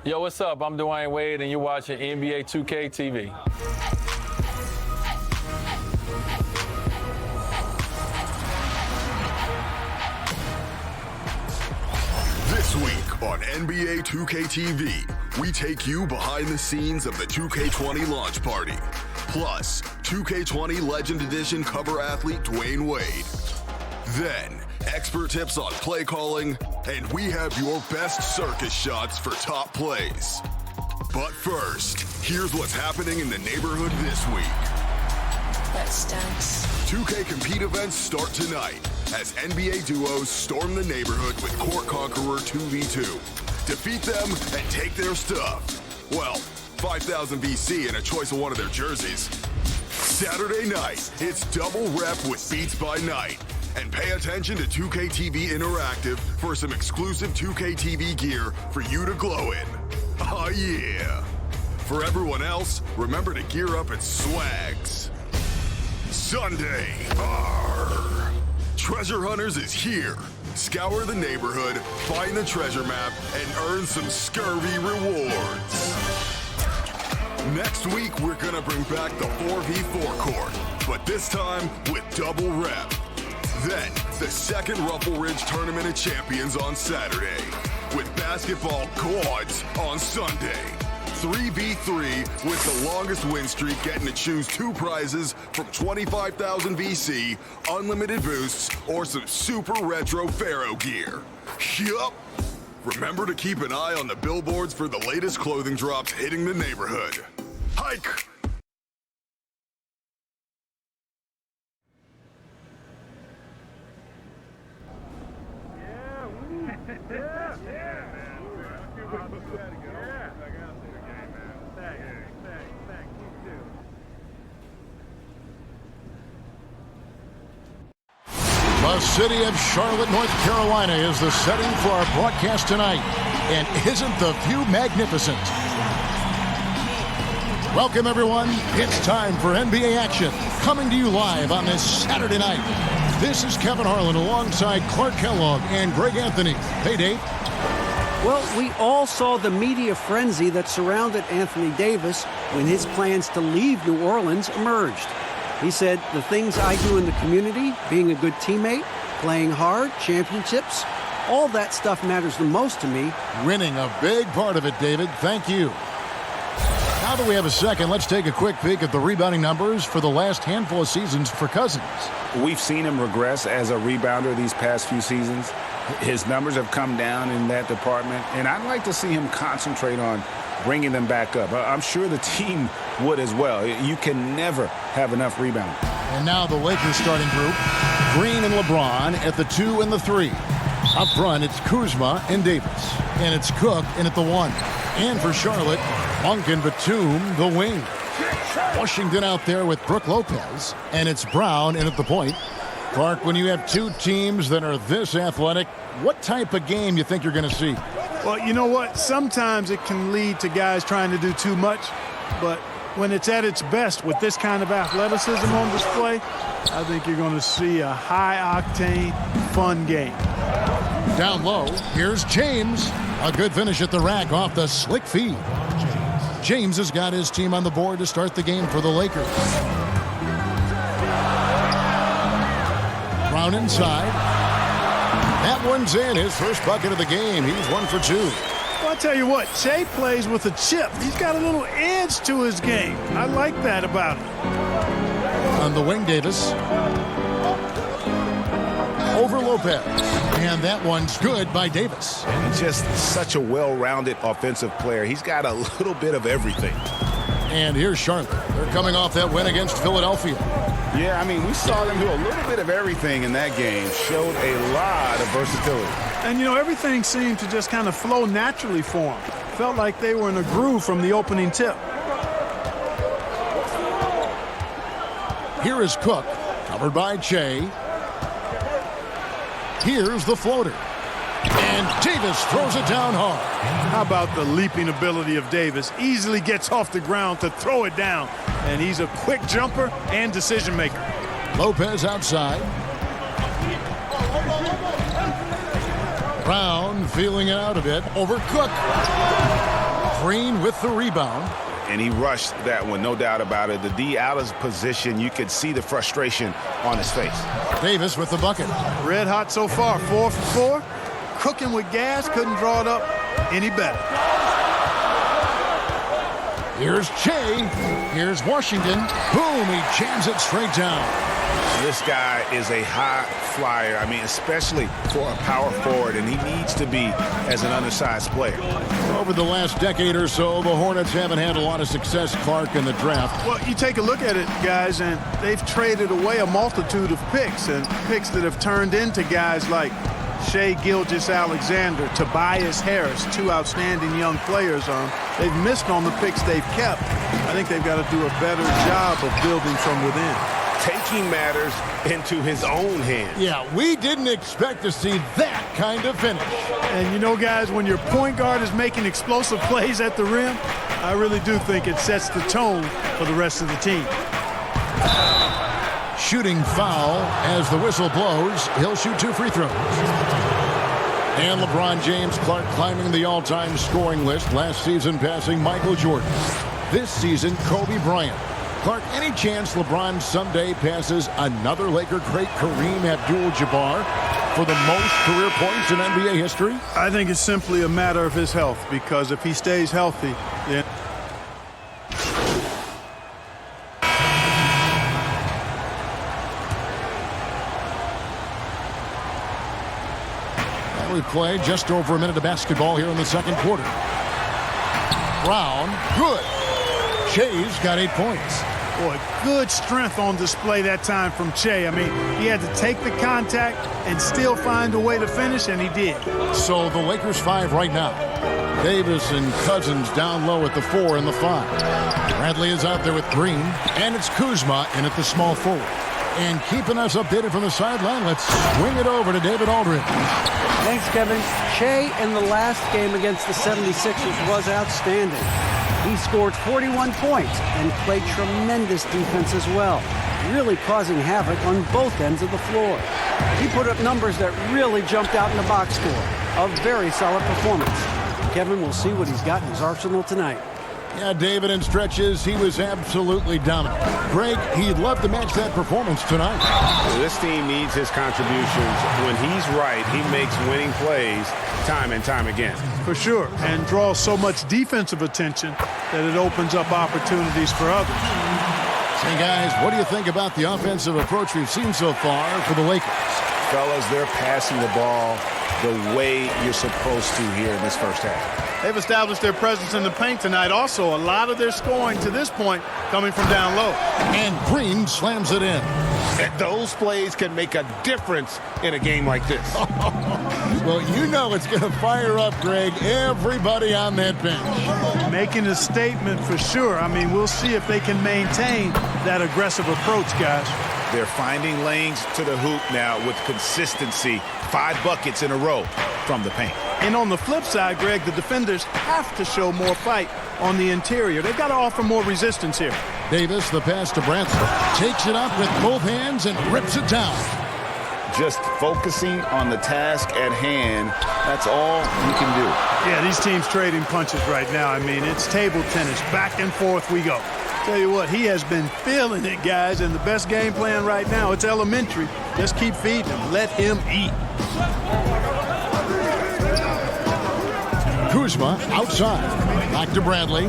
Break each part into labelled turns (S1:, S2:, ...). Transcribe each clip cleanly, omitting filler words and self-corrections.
S1: Yo, what's up? I'm Dwayne Wade, and you're watching NBA 2K TV.
S2: This week on NBA 2K TV, we take you behind the scenes of the 2K20 launch party. Plus, 2K20 Legend Edition cover athlete Dwayne Wade. Then, expert tips on play calling, and we have your best circus shots for top plays. But first, here's what's happening in the neighborhood this week.
S3: That stinks.
S2: 2K Compete events start tonight as NBA duos storm the neighborhood with Court Conqueror 2v2. Defeat them and take their stuff. Well, 5,000 VC and a choice of one of their jerseys. Saturday night, it's double rep with Beats by Night. And pay attention to 2K TV Interactive for some exclusive 2K TV gear for you to glow in. Oh yeah. For everyone else, remember to gear up at Swags. Sunday. Arr. Treasure Hunters is here. Scour the neighborhood, find the treasure map, and earn some scurvy rewards. Next week, we're gonna bring back the 4v4 court, but this time with double rep. Then, the second Ruffle Ridge Tournament of Champions on Saturday, with basketball gods on Sunday. 3v3 with the longest win streak getting to choose two prizes from 25,000 VC, unlimited boosts, or some super retro Pharaoh gear. Yup! Remember to keep an eye on the billboards for the latest clothing drops hitting the neighborhood. Hike!
S4: The city of Charlotte, North Carolina is the setting for our broadcast tonight. And isn't the view magnificent? Welcome, everyone. It's time for NBA action, coming to you live on this Saturday night. This is Kevin Harlan alongside Clark Kellogg and Greg Anthony. Hey, Dave.
S5: Well, we all saw the media frenzy that surrounded Anthony Davis when his plans to leave New Orleans emerged. He said, the things I do in the community, being a good teammate, playing hard, championships, all that stuff matters the most to me.
S4: Winning a big part of it, David. Thank you. Now that we have a second, let's take a quick peek at the rebounding numbers for the last handful of seasons for Cousins.
S6: We've seen him regress as a rebounder these past few seasons. His numbers have come down in that department, and I'd like to see him concentrate on bringing them back up. I'm sure the team would as well. You can never have enough rebounding.
S4: And now the Lakers starting group. Green and LeBron at the 2 and the 3. Up front, it's Kuzma and Davis. And it's Cook in at the 1. And for Charlotte, Monk and Batum, the wing. Washington out there with Brook Lopez. And it's Brown in at the point. Clark, when you have two teams that are this athletic, what type of game you think you're going to see?
S7: Well, you know what? Sometimes it can lead to guys trying to do too much, but when it's at its best with this kind of athleticism on display, I think you're going to see a high-octane, fun game.
S4: Down low, here's James. A good finish at the rack off the slick feed. James has got his team on the board to start the game for the Lakers. Brown inside. That one's in, his first bucket of the game. He's 1 for 2.
S7: Well, I'll tell you what, Shea plays with a chip. He's got a little edge to his game. I like that about him.
S4: On the wing, Davis. Over Lopez. And that one's good by Davis.
S6: He's just such a well-rounded offensive player. He's got a little bit of everything.
S4: And here's Charlotte. They're coming off that win against Philadelphia.
S6: Yeah, I mean, we saw them do a little bit of everything in that game. Showed a lot of versatility.
S7: And, you know, everything seemed to just kind of flow naturally for them. Felt like they were in a groove from the opening tip.
S4: Here is Cook, covered by Che. Here's the floater. And Davis throws it down hard.
S7: How about the leaping ability of Davis? Easily gets off the ground to throw it down. And he's a quick jumper and decision maker.
S4: Lopez outside. Brown feeling it out a bit over Cook. Green with the rebound.
S6: And he rushed that one, no doubt about it. The D out of position, you could see the frustration on his face.
S4: Davis with the bucket.
S7: Red hot so far, 4 for 4. Cooking with gas, couldn't draw it up any better.
S4: Here's Che. Here's Washington. Boom, he jams it straight down.
S6: This guy is a high flyer. I mean, especially for a power forward, and he needs to be as an undersized player.
S4: Over the last decade or so, the Hornets haven't had a lot of success, Clark, in the draft.
S7: Well, you take a look at it, guys, and they've traded away a multitude of picks, and picks that have turned into guys like Shai Gilgeous-Alexander, Tobias Harris, 2 outstanding young players. They've missed on the picks they've kept. I think they've got to do a better job of building from within.
S6: Taking matters into his own hands.
S4: Yeah, we didn't expect to see that kind of finish.
S7: And you know, guys, when your point guard is making explosive plays at the rim, I really do think it sets the tone for the rest of the team.
S4: Shooting foul as the whistle blows. He'll shoot 2 free throws. And LeBron James, Clark, climbing the all-time scoring list. Last season passing Michael Jordan. This season, Kobe Bryant. Clark, any chance LeBron someday passes another Laker great, Kareem Abdul-Jabbar, for the most career points in NBA history?
S7: I think it's simply a matter of his health, because if he stays healthy, then...
S4: We play just over a minute of basketball here in the second quarter. Brown, good. Che's got 8 points.
S7: Boy, good strength on display that time from Che. I mean, he had to take the contact and still find a way to finish, and he did.
S4: So the Lakers 5 right now. Davis and Cousins down low at the 4 and the 5. Bradley is out there with Green, and it's Kuzma in at the small forward. And keeping us updated from the sideline, let's swing it over to David Aldridge.
S5: Thanks, Kevin. Che in the last game against the 76ers was outstanding. He scored 41 points and played tremendous defense as well, really causing havoc on both ends of the floor. He put up numbers that really jumped out in the box score. A very solid performance. Kevin will see what he's got in his arsenal tonight.
S4: Yeah, David, in stretches, he was absolutely dominant. Greg, he'd love to match that performance tonight.
S6: This team needs his contributions. When he's right, he makes winning plays time and time again.
S7: For sure, and draws so much defensive attention that it opens up opportunities for others.
S4: Hey, guys, what do you think about the offensive approach we've seen so far for the Lakers?
S6: Fellas, they're passing the ball the way you're supposed to here in this first half.
S7: They've established their presence in the paint tonight. Also, a lot of their scoring to this point coming from down low.
S4: And Green slams it in.
S6: And those plays can make a difference in a game like this.
S4: Well, you know it's going to fire up, Greg, everybody on that bench.
S7: Making a statement for sure. I mean, we'll see if they can maintain that aggressive approach, guys.
S6: They're finding lanes to the hoop now with consistency. 5 buckets in a row from the paint.
S7: And on the flip side, Greg, the defenders have to show more fight on the interior. They've got to offer more resistance here.
S4: Davis, the pass to Branson, takes it up with both hands and rips it down.
S6: Just focusing on the task at hand, that's all you can do.
S7: Yeah, these teams trading punches right now. I mean, it's table tennis. Back and forth we go. Tell you what, he has been feeling it, guys, and the best game plan right now, it's elementary. Just keep feeding him. Let him eat.
S4: Kuzma outside. Back to Bradley.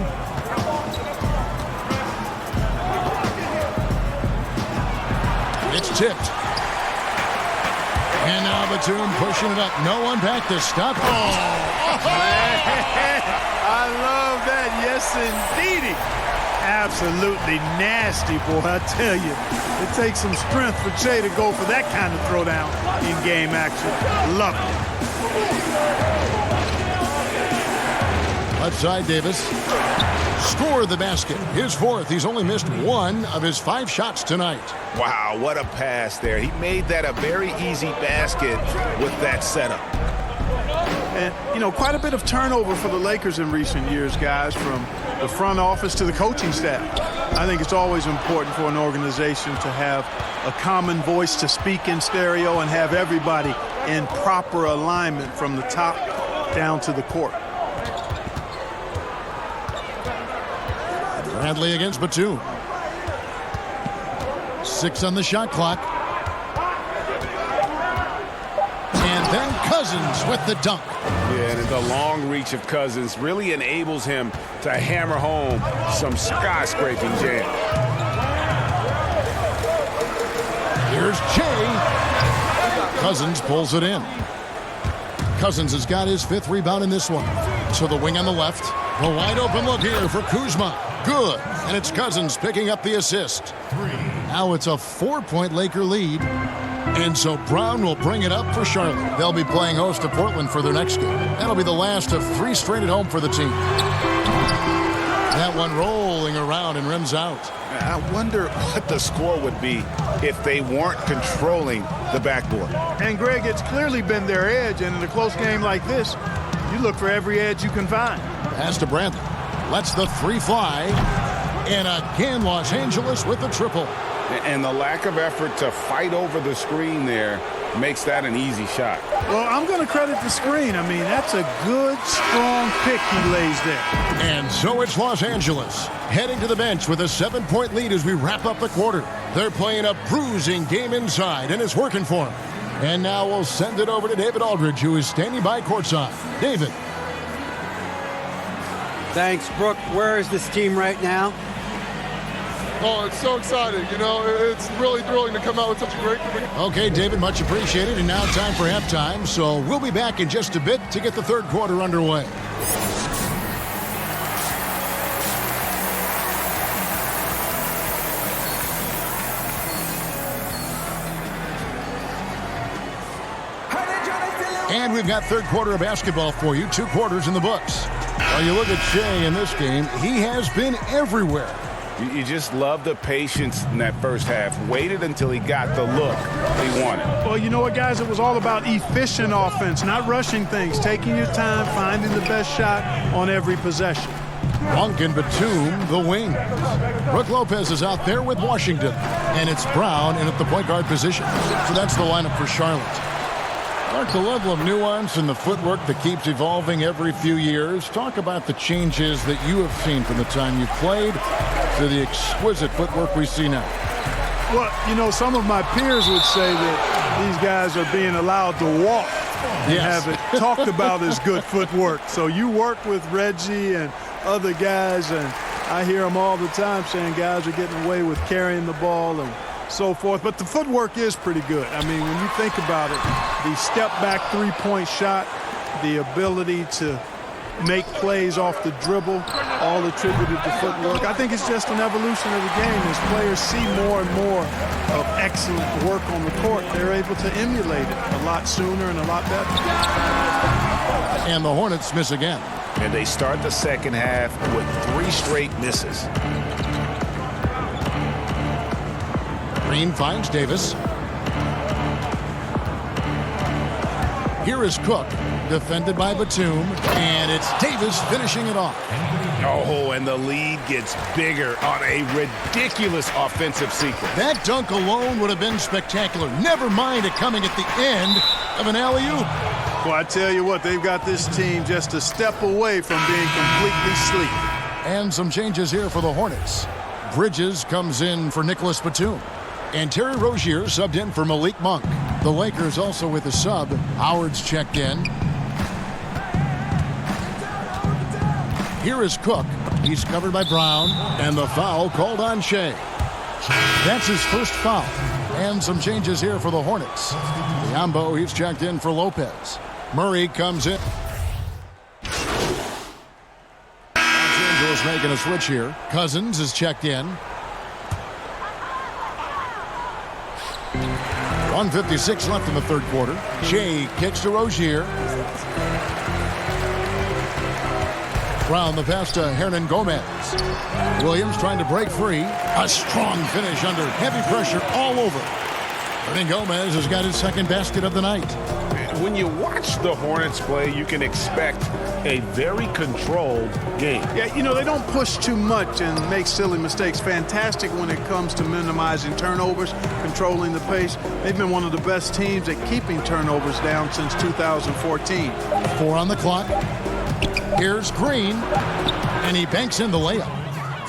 S4: It's tipped. And now Batum pushing it up. No one back to stop. Oh!
S7: I love that. Yes, indeedy. Absolutely nasty, boy, I tell you. It takes some strength for Che to go for that kind of throwdown in game action. Love it.
S4: Left side, Davis. Score the basket. His 4th. He's only missed 1 of his 5 shots tonight.
S6: Wow, what a pass there. He made that a very easy basket with that setup.
S7: And, you know, quite a bit of turnover for the Lakers in recent years, guys, from the front office to the coaching staff. I think it's always important for an organization to have a common voice to speak in stereo and have everybody in proper alignment from the top down to the court.
S4: Bradley against Batum. 6 on the shot clock. And then Cousins with the dunk.
S6: Yeah, and the long reach of Cousins really enables him to hammer home some skyscraping jam.
S4: Here's Jay. Cousins pulls it in. Cousins has got his 5th rebound in this one. To the wing on the left. A wide open look here for Kuzma. Good. And it's Cousins picking up the assist. Now it's a 4-point Laker lead. And so Brown will bring it up for Charlotte. They'll be playing host to Portland for their next game. That'll be the last of 3 straight at home for the team. That one rolling around and rims out.
S6: I wonder what the score would be if they weren't controlling the backboard.
S7: And, Greg, it's clearly been their edge, and in a close game like this, you look for every edge you can find.
S4: Pass to Bradley. Lets the 3 fly. And again, Los Angeles with the triple.
S6: And the lack of effort to fight over the screen there makes that an easy shot.
S7: Well, I'm going to credit the screen. I mean, that's a good, strong pick he lays there.
S4: And so it's Los Angeles heading to the bench with a 7-point lead as we wrap up the quarter. They're playing a bruising game inside, and it's working for them. And now we'll send it over to David Aldridge, who is standing by courtside. David.
S5: Thanks, Brooke. Where is this team right now?
S8: Oh, it's so exciting. You know, it's really thrilling to come out with such a great...
S4: Okay, David, much appreciated. And now time for halftime. So we'll be back in just a bit to get the 3rd quarter underway. And we've got 3rd quarter of basketball for you. 2 quarters in the books. While you look at Shea in this game, he has been everywhere.
S6: You just love the patience in that first half. Waited until he got the look he wanted.
S7: Well, you know what, guys? It was all about efficient offense, not rushing things, taking your time, finding the best shot on every possession.
S4: Monk and Batum, the wing. Brook Lopez is out there with Washington. And it's Brown in at the point guard position. So that's the lineup for Charlotte. Mark, the level of nuance and the footwork that keeps evolving every few years. Talk about the changes that you have seen from the time you played to the exquisite footwork we see now.
S7: Well, you know, some of my peers would say that these guys are being allowed to walk and have it talked about as good footwork. So you work with Reggie and other guys, and I hear them all the time saying guys are getting away with carrying the ball and so forth. But the footwork is pretty good. I mean, when you think about it, the step-back 3-point shot, the ability to make plays off the dribble, all attributed to footwork. I think it's just an evolution of the game. As players see more and more of excellent work on the court, they're able to emulate it a lot sooner and a lot better.
S4: And the Hornets miss again.
S6: And they start the second half with 3 straight misses.
S4: Green finds Davis. Here is Cook, defended by Batum, and it's Davis finishing it off.
S6: Oh, and the lead gets bigger on a ridiculous offensive sequence.
S4: That dunk alone would have been spectacular. Never mind it coming at the end of an alley-oop.
S7: Well, I tell you what, they've got this team just a step away from being completely asleep.
S4: And some changes here for the Hornets. Bridges comes in for Nicholas Batum. And Terry Rozier subbed in for Malik Monk. The Lakers also with a sub. Howard's checked in. Here is Cook. He's covered by Brown. And the foul called on Shea. That's his first foul. And some changes here for the Hornets. Biombo, he's checked in for Lopez. Murray comes in. Los Angeles making a switch here. Cousins is checked in. 1:56 left in the 3rd quarter. Shea kicks to Rozier. Brown the pass to Hernan Gomez. Williams trying to break free. A strong finish under heavy pressure all over. Hernan Gomez has got his 2nd basket of the night.
S6: When you watch the Hornets play, you can expect a very controlled game.
S7: Yeah, you know, they don't push too much and make silly mistakes. Fantastic when it comes to minimizing turnovers, controlling the pace. They've been one of the best teams at keeping turnovers down since 2014.
S4: 4 on the clock. Here's Green, and he banks in the layup.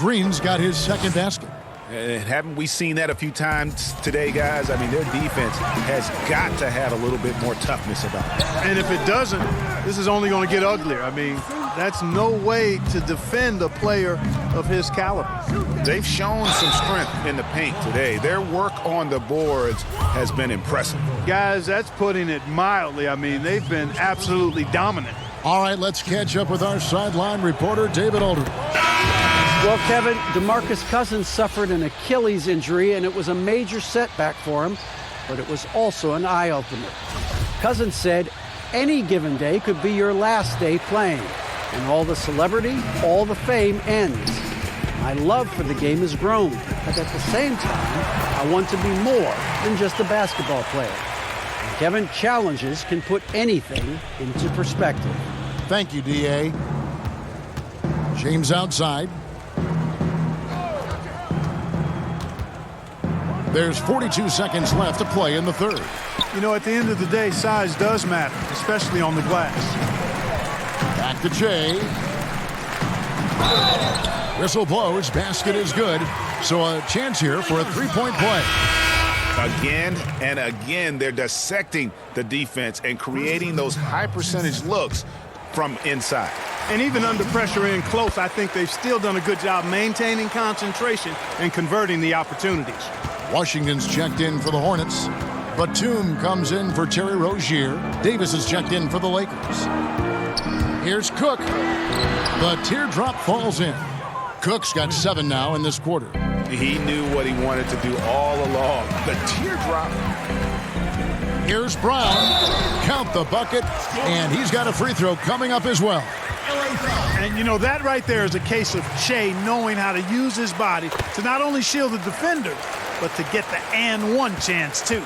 S4: Green's got his second basket.
S6: And haven't we seen that a few times today, guys? I mean, their defense has got to have a little bit more toughness about it.
S7: And if it doesn't, this is only going to get uglier. I mean, that's no way to defend a player of his caliber.
S6: They've shown some strength in the paint today. Their work on the boards has been impressive.
S7: Guys, that's putting it mildly. I mean, they've been absolutely dominant.
S4: All right, let's catch up with our sideline reporter, David Aldridge.
S5: Well, Kevin, DeMarcus Cousins suffered an Achilles injury, and it was a major setback for him, but it was also an eye-opener. Cousins said, any given day could be your last day playing, and all the celebrity, all the fame ends. My love for the game has grown, but at the same time, I want to be more than just a basketball player. And Kevin, challenges can put anything into perspective.
S4: Thank you, D.A. James outside. There's 42 seconds left to play in the third.
S7: You know, at the end of the day, size does matter, especially on the glass.
S4: Back to Jay. Whistle blows, basket is good. So a chance here for a three-point play.
S6: Again and again, they're dissecting the defense and creating those high-percentage looks from inside.
S7: And even under pressure in close, I think they've still done a good job maintaining concentration and converting the opportunities.
S4: Washington's checked in for the Hornets. Batum comes in for Terry Rozier. Davis is checked in for the Lakers. Here's Cook. The teardrop falls in. Cook's got 7 now in this quarter.
S6: He knew what he wanted to do all along. The teardrop.
S4: Here's Brown. Count the bucket. And he's got a free throw coming up as well.
S7: And, you know, that right there is a case of Shea knowing how to use his body to not only shield the defender, but to get the and one chance, too.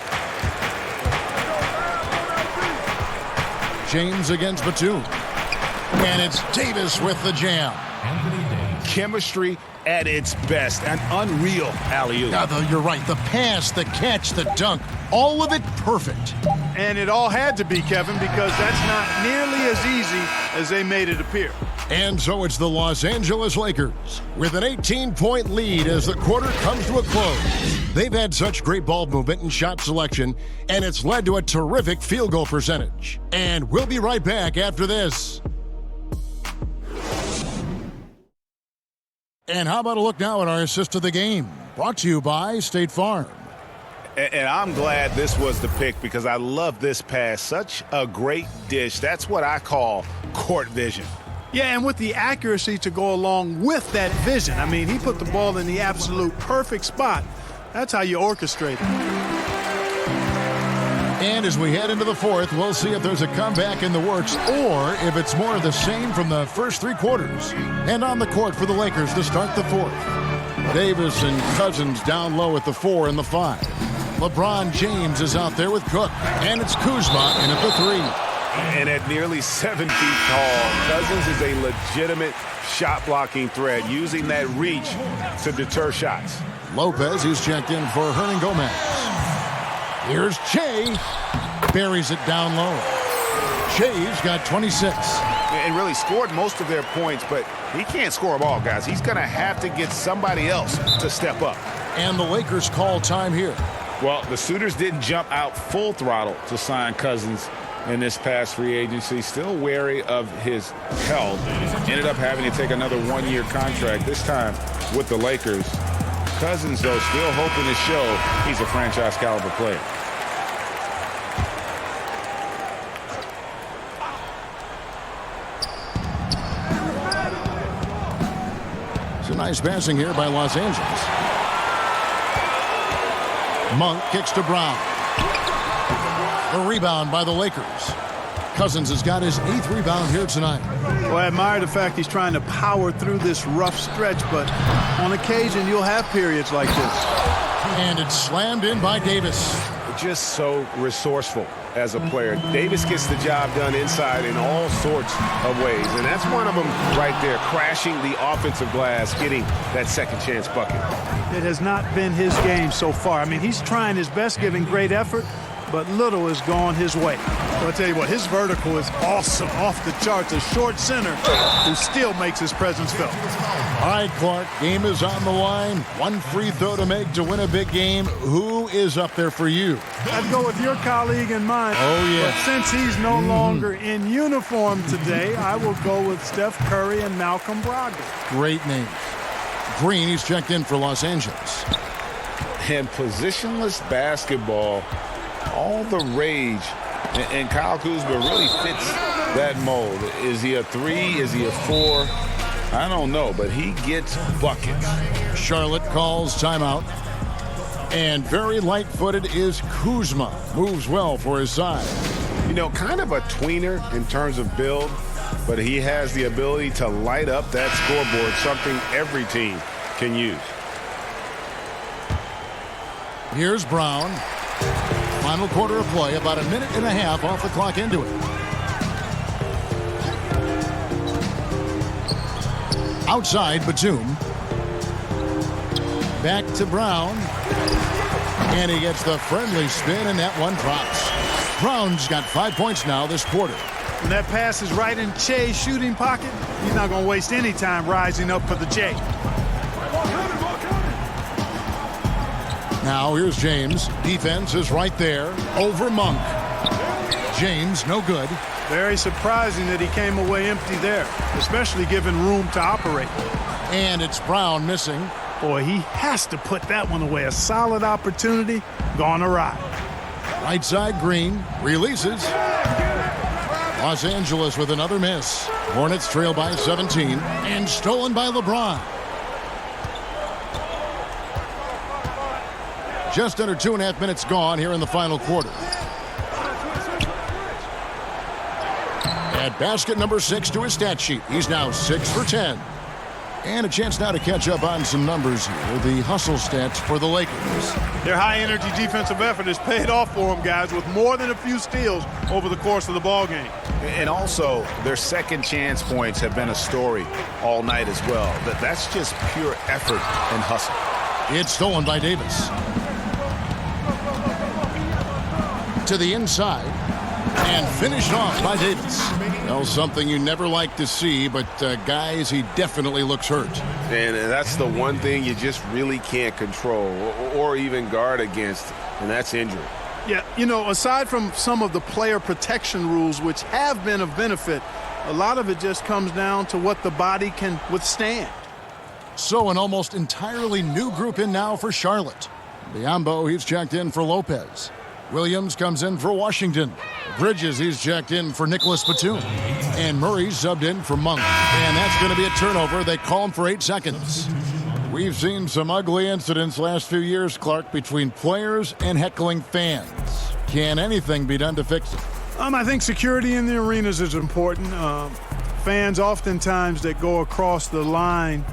S4: James against Batum. And it's Davis with the jam.
S6: Chemistry at its best. An unreal alley-oop.
S4: You're right. The pass, the catch, the dunk, all of it perfect.
S7: And it all had to be, Kevin, because that's not nearly as easy as they made it appear.
S4: And so it's the Los Angeles Lakers with an 18-point lead as the quarter comes to a close. They've had such great ball movement and shot selection, and it's led to a terrific field goal percentage. And we'll be right back after this. And how about a look now at our assist of the game? Brought to you by State Farm.
S6: And I'm glad this was the pick because I love this pass. Such a great dish. That's what I call court vision.
S7: Yeah, and with the accuracy to go along with that vision. I mean, he put the ball in the absolute perfect spot. That's how you orchestrate it.
S4: And as we head into the fourth, we'll see if there's a comeback in the works or if it's more of the same from the first 3 quarters. And on the court for the Lakers to start the fourth. Davis and Cousins down low at the 4 and the 5. LeBron James is out there with Cook. And it's Kuzma in at the 3.
S6: And at nearly 7 feet tall, Cousins is a legitimate shot-blocking threat, using that reach to deter shots.
S4: Lopez, who's checked in for Hernan Gomez. Here's Che. Buries it down low. Che's got 26.
S6: And really scored most of their points, but he can't score them all, guys. He's going to have to get somebody else to step up.
S4: And the Lakers call time here.
S6: Well, the suitors didn't jump out full throttle to sign Cousins in this past free agency. Still wary of his health. Ended up having to take another 1-year contract, this time with the Lakers. Cousins, though, still hoping to show he's a franchise caliber player.
S4: It's a nice passing here by Los Angeles. Monk kicks to Brown. The rebound by the Lakers. Cousins has got his 8th rebound here tonight.
S7: Well, I admire the fact he's trying to power through this rough stretch, but on occasion you'll have periods like this.
S4: And it's slammed in by Davis.
S6: Just so resourceful as a player. Davis gets the job done inside in all sorts of ways, and that's one of them right there, crashing the offensive glass, getting that second chance bucket.
S7: It has not been his game so far. I mean, he's trying his best, giving great effort, but little has gone his way. Well, I'll tell you what, his vertical is awesome, off the charts. A short center who still makes his presence felt.
S4: All right, Clark, game is on the line. One free throw to make to win a big game. Who is up there for you?
S7: I'd go with your colleague and mine.
S4: Oh, yeah.
S7: But since he's no longer in uniform today, I will go with Steph Curry and Malcolm Brogdon.
S4: Great names. Green, he's checked in for Los Angeles.
S6: And positionless basketball, all the rage. And Kyle Kuzma really fits that mold. Is he a 3? Is he a 4? I don't know, but he gets buckets.
S4: Charlotte calls timeout. And very light-footed is Kuzma. Moves well for his side.
S6: You know, kind of a tweener in terms of build, but he has the ability to light up that scoreboard, something every team can use.
S4: Here's Brown. Final quarter of play, about a minute and a half off the clock into it. Outside, Batum. Back to Brown. And he gets the friendly spin, and that one drops. Brown's got 5 points now this quarter.
S7: When that pass is right in Che's shooting pocket, he's not going to waste any time rising up for the J.
S4: Now here's James. Defense is right there over Monk. James, no good.
S7: Very surprising that he came away empty there, especially given room to operate.
S4: And it's Brown missing.
S7: Boy, he has to put that one away. A solid opportunity gone awry.
S4: Right side, Green releases. Los Angeles with another miss. Hornets trail by 17 and stolen by LeBron. Just under 2.5 minutes gone here in the final quarter. Add basket number 6 to his stat sheet. He's now 6 for 10. And a chance now to catch up on some numbers here. The hustle stats for the Lakers.
S7: Their high-energy defensive effort has paid off for them, guys, with more than a few steals over the course of the ballgame.
S6: And also, their second chance points have been a story all night as well. That's just pure effort and hustle.
S4: It's stolen by Davis. To the inside and finished off by Davis. Well, something you never like to see, but guys, he definitely looks hurt.
S9: And that's the one thing you just really can't control or even guard against, and that's injury.
S7: Yeah, you know, aside from some of the player protection rules, which have been of benefit, a lot of it just comes down to what the body can withstand.
S4: So an almost entirely new group in now for Charlotte. Biombo, he's checked in for Lopez. Williams comes in for Washington. Bridges, he's checked in for Nicholas Batum. And Murray's subbed in for Monk. And that's going to be a turnover. They call him for 8 seconds. We've seen some ugly incidents last few years, Clark, between players and heckling fans. Can anything be done to fix it?
S7: I think security in the arenas is important. Fans oftentimes that go across the line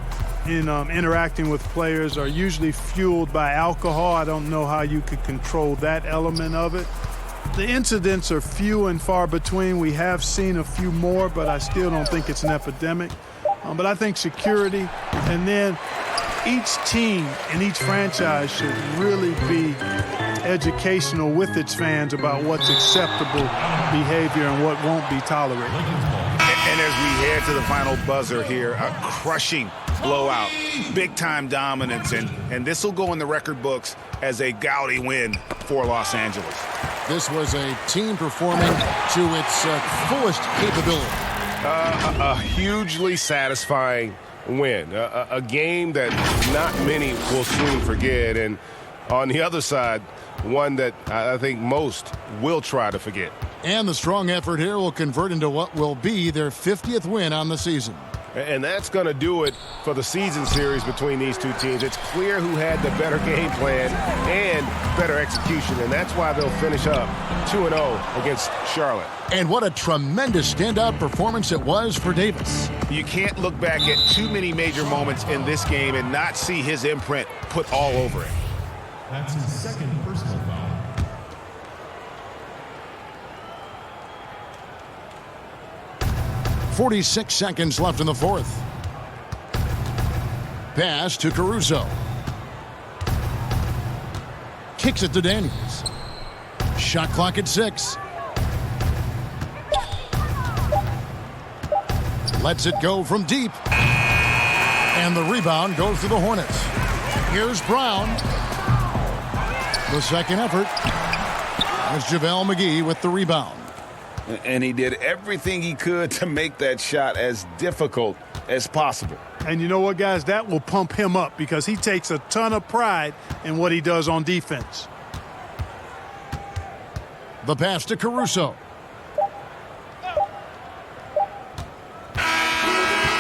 S7: in interacting with players are usually fueled by alcohol. I don't know how you could control that element of it. The incidents are few and far between. We have seen a few more, but I still don't think it's an epidemic. But I think security, and then each team and each franchise should really be educational with its fans about what's acceptable behavior and what won't be tolerated.
S6: And as we head to the final buzzer here, a crushing blowout, big-time dominance, and this will go in the record books as a gaudy win for Los Angeles.
S4: This was a team performing to its fullest capability.
S9: A hugely satisfying win, a game that not many will soon forget, and on the other side, one that I think most will try to forget.
S4: And the strong effort here will convert into what will be their 50th win on the season.
S9: And that's going to do it for the season series between these two teams. It's clear who had the better game plan and better execution, and that's why they'll finish up 2-0 against Charlotte.
S4: And what a tremendous standout performance it was for Davis.
S6: You can't look back at too many major moments in this game and not see his imprint put all over it.
S10: That's his second personal foul.
S4: 46 seconds left in the fourth. Pass to Caruso. Kicks it to Daniels. Shot clock at 6. Lets it go from deep. And the rebound goes to the Hornets. Here's Brown. The second effort. There's JaVale McGee with the rebound.
S6: And he did everything he could to make that shot as difficult as possible.
S7: And you know what, guys? That will pump him up because he takes a ton of pride in what he does on defense.
S4: The pass to Caruso.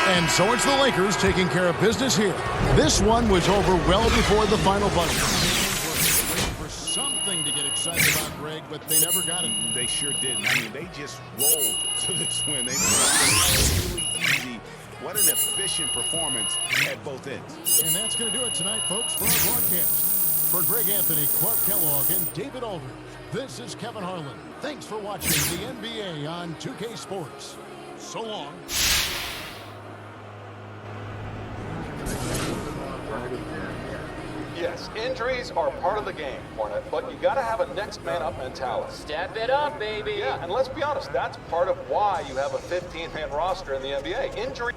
S4: And so it's the Lakers taking care of business here. This one was over well before the final buzzer. For something to get excited about, Greg, but they never got it.
S6: They sure didn't. I mean, they just rolled to this win. They made it really easy. What an efficient performance at both ends.
S4: And that's going to do it tonight, folks, for our broadcast. For Greg Anthony, Clark Kellogg, and David Aldridge, this is Kevin Harlan. Thanks for watching the NBA on 2K Sports. So long.
S11: Yes, injuries are part of the game, Hornet, but you got to have a next man up mentality.
S12: Step it up, baby.
S11: Yeah, and let's be honest, that's part of why you have a 15-man roster in the NBA. Injury